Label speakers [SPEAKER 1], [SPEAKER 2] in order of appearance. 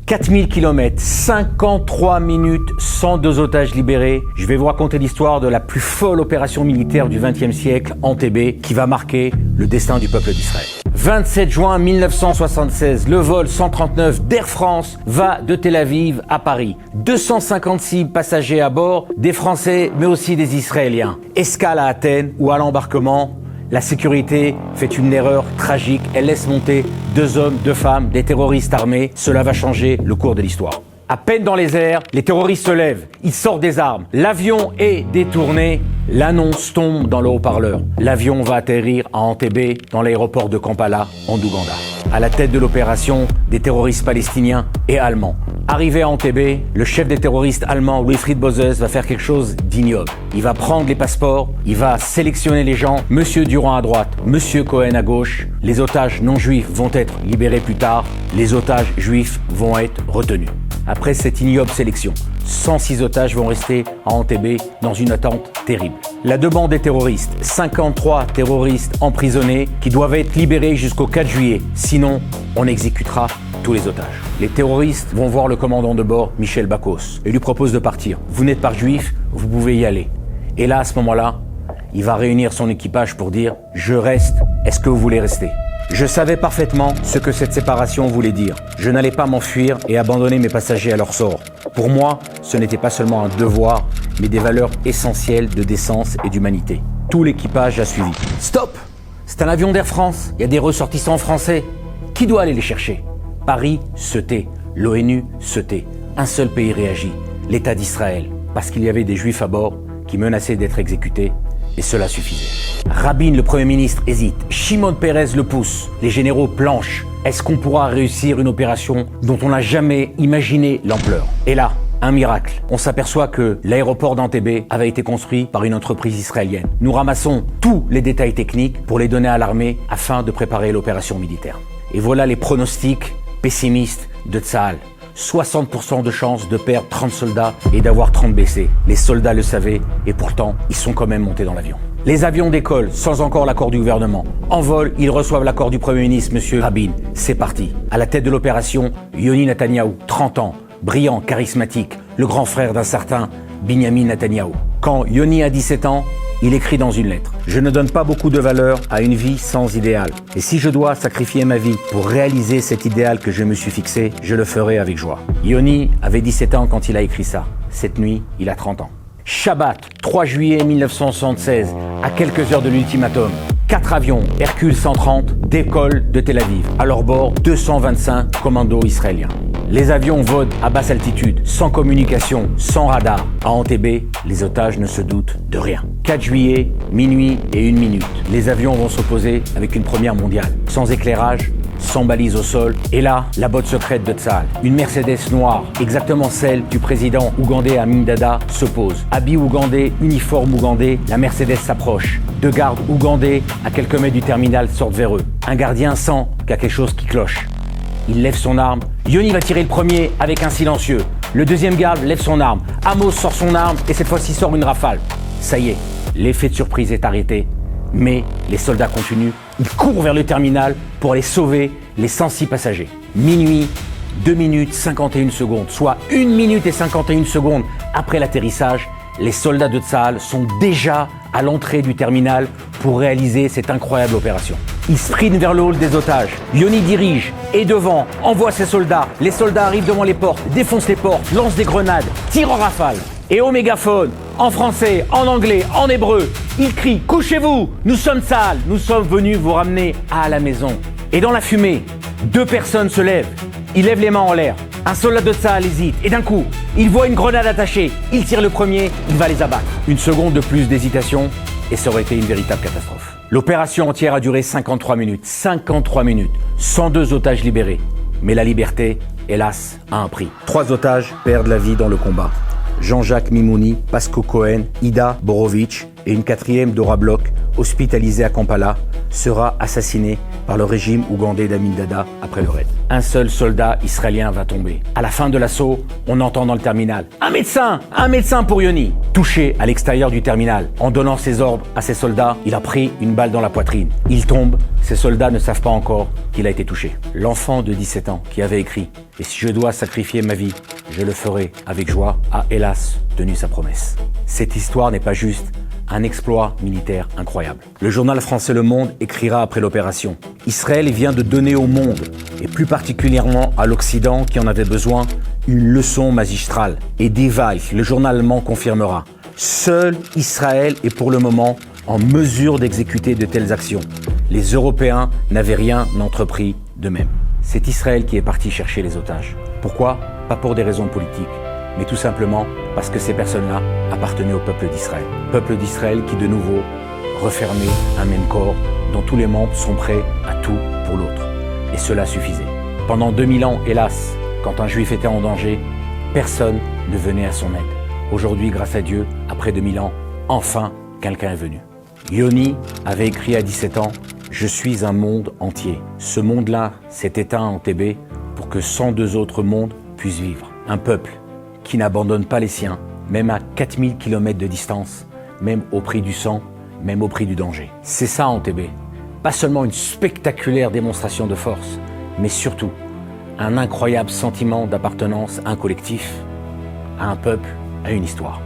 [SPEAKER 1] 4000 km, 53 minutes, 102 otages libérés. Je vais vous raconter l'histoire de la plus folle opération militaire du XXe siècle, Entebbe, qui va marquer le destin du peuple d'Israël. 27 juin 1976, le vol 139 d'Air France va de Tel Aviv à Paris. 256 passagers à bord, des Français mais aussi des Israéliens. Escale à Athènes où à l'embarquement, la sécurité fait une erreur tragique. Elle laisse monter 2 hommes, 2 femmes, des terroristes armés. Cela va changer le cours de l'histoire. À peine dans les airs, les terroristes se lèvent. Ils sortent des armes. L'avion est détourné. L'annonce tombe dans le haut-parleur. L'avion va atterrir à Entebbe, dans l'aéroport de Kampala, en Ouganda. À la tête de l'opération, des terroristes palestiniens et allemands. Arrivé à Entebbe, le chef des terroristes allemands, Wilfried Bozes, va faire quelque chose d'ignoble. Il va prendre les passeports, il va sélectionner les gens, Monsieur Durand à droite, Monsieur Cohen à gauche. Les otages non juifs vont être libérés plus tard, les otages juifs vont être retenus. Après cette ignoble sélection, 106 otages vont rester à Entebbe dans une attente terrible. La demande des terroristes, 53 terroristes emprisonnés qui doivent être libérés jusqu'au 4 juillet. Sinon, on exécutera tous les otages. Les terroristes vont voir le commandant de bord, Michel Bakos, et lui proposent de partir. Vous n'êtes pas juif, vous pouvez y aller. Et là, à ce moment-là, il va réunir son équipage pour dire « Je reste, est-ce que vous voulez rester ?» Je savais parfaitement ce que cette séparation voulait dire. Je n'allais pas m'enfuir et abandonner mes passagers à leur sort. Pour moi, ce n'était pas seulement un devoir, mais des valeurs essentielles de décence et d'humanité. Tout l'équipage a suivi. Stop! C'est un avion d'Air France. Il y a des ressortissants français. Qui doit aller les chercher? Paris se tait. L'ONU se tait. Un seul pays réagit. L'État d'Israël. Parce qu'il y avait des Juifs à bord qui menaçaient d'être exécutés. Et cela suffisait. Rabin, le Premier ministre, hésite. Shimon Peres le pousse. Les généraux planchent. Est-ce qu'on pourra réussir une opération dont on n'a jamais imaginé l'ampleur? Et là, un miracle. On s'aperçoit que l'aéroport d'Entebbe avait été construit par une entreprise israélienne. Nous ramassons tous les détails techniques pour les donner à l'armée afin de préparer l'opération militaire. Et voilà les pronostics pessimistes de Tsahal. 60% de chances de perdre 30 soldats et d'avoir 30 blessés. Les soldats le savaient et pourtant, ils sont quand même montés dans l'avion. Les avions décollent sans encore l'accord du gouvernement. En vol, ils reçoivent l'accord du Premier ministre, M. Rabin. C'est parti. À la tête de l'opération, Yoni Netanyahou, 30 ans, brillant, charismatique, le grand frère d'un certain Binyamin Netanyahou. Quand Yoni a 17 ans, il écrit dans une lettre « Je ne donne pas beaucoup de valeur à une vie sans idéal. Et si je dois sacrifier ma vie pour réaliser cet idéal que je me suis fixé, je le ferai avec joie. » Yoni avait 17 ans quand il a écrit ça. Cette nuit, il a 30 ans. Shabbat, 3 juillet 1976, à quelques heures de l'ultimatum. 4 avions Hercule 130 décollent de Tel Aviv. À leur bord, 225 commandos israéliens. Les avions volent à basse altitude, sans communication, sans radar. À Entebbe, les otages ne se doutent de rien. 4 juillet, minuit et 1 minute. Les avions vont s'opposer avec une première mondiale. Sans éclairage, sans balise au sol. Et là, la botte secrète de Tsahal. Une Mercedes noire, exactement celle du président ougandais Amin Dada, se pose. Habit ougandais, uniforme ougandais, la Mercedes s'approche. 2 gardes ougandais, à quelques mètres du terminal, sortent vers eux. Un gardien sent qu'il y a quelque chose qui cloche. Il lève son arme. Yoni va tirer le premier avec un silencieux. Le deuxième garde lève son arme. Amos sort son arme et cette fois-ci sort une rafale. Ça y est, l'effet de surprise est arrêté. Mais les soldats continuent. Ils courent vers le terminal pour aller sauver les 106 passagers. Minuit, 2 minutes 51 secondes, soit 1 minute et 51 secondes après l'atterrissage, les soldats de Tsahal sont déjà à l'entrée du terminal pour réaliser cette incroyable opération. Ils sprintent vers le hall des otages. Yoni dirige et devant envoie ses soldats. Les soldats arrivent devant les portes, défoncent les portes, lancent des grenades, tirent en rafale. Et au mégaphone, en français, en anglais, en hébreu, ils crient « Couchez-vous, nous sommes Tsahal, nous sommes venus vous ramener à la maison ». Et dans la fumée, 2 personnes se lèvent. Ils lèvent les mains en l'air. Un soldat de Tsahal hésite et d'un coup, il voit une grenade attachée. Il tire le premier, il va les abattre. Une seconde de plus d'hésitation et ça aurait été une véritable catastrophe. L'opération entière a duré 53 minutes. 53 minutes. 102 otages libérés. Mais la liberté, hélas, a un prix. 3 otages perdent la vie dans le combat. Jean-Jacques Mimouni, Pasco Cohen, Ida Borovitch et une 4e Dora Bloch, hospitalisée à Kampala, sera assassiné par le régime ougandais d'Amin Dada après le raid. Un seul soldat israélien va tomber. À la fin de l'assaut, on entend dans le terminal « Un médecin pour Yoni !» Touché à l'extérieur du terminal, en donnant ses ordres à ses soldats, il a pris une balle dans la poitrine. Il tombe, ses soldats ne savent pas encore qu'il a été touché. L'enfant de 17 ans qui avait écrit « Et si je dois sacrifier ma vie, je le ferai avec joie » a hélas tenu sa promesse. Cette histoire n'est pas juste un exploit militaire incroyable. Le journal français Le Monde écrira après l'opération « Israël vient de donner au monde, et plus particulièrement à l'Occident qui en avait besoin, une leçon magistrale. » Et Die Welt, le journal allemand, confirmera « Seul Israël est pour le moment en mesure d'exécuter de telles actions. Les Européens n'avaient rien entrepris d'eux-mêmes. » C'est Israël qui est parti chercher les otages. Pourquoi? Pas pour des raisons politiques, mais tout simplement parce que ces personnes-là appartenaient au peuple d'Israël. Peuple d'Israël qui, de nouveau, refermait un même corps dont tous les membres sont prêts à tout pour l'autre. Et cela suffisait. Pendant 2000 ans, hélas, quand un juif était en danger, personne ne venait à son aide. Aujourd'hui, grâce à Dieu, après 2000 ans, enfin, quelqu'un est venu. Yoni avait écrit à 17 ans « Je suis un monde entier. Ce monde-là s'est éteint en Entebbe pour que 102 autres mondes puissent vivre. Un peuple qui n'abandonne pas les siens, même à 4000 km de distance, même au prix du sang, même au prix du danger. » C'est ça Entebbe. Pas seulement une spectaculaire démonstration de force, mais surtout un incroyable sentiment d'appartenance à un collectif, à un peuple, à une histoire.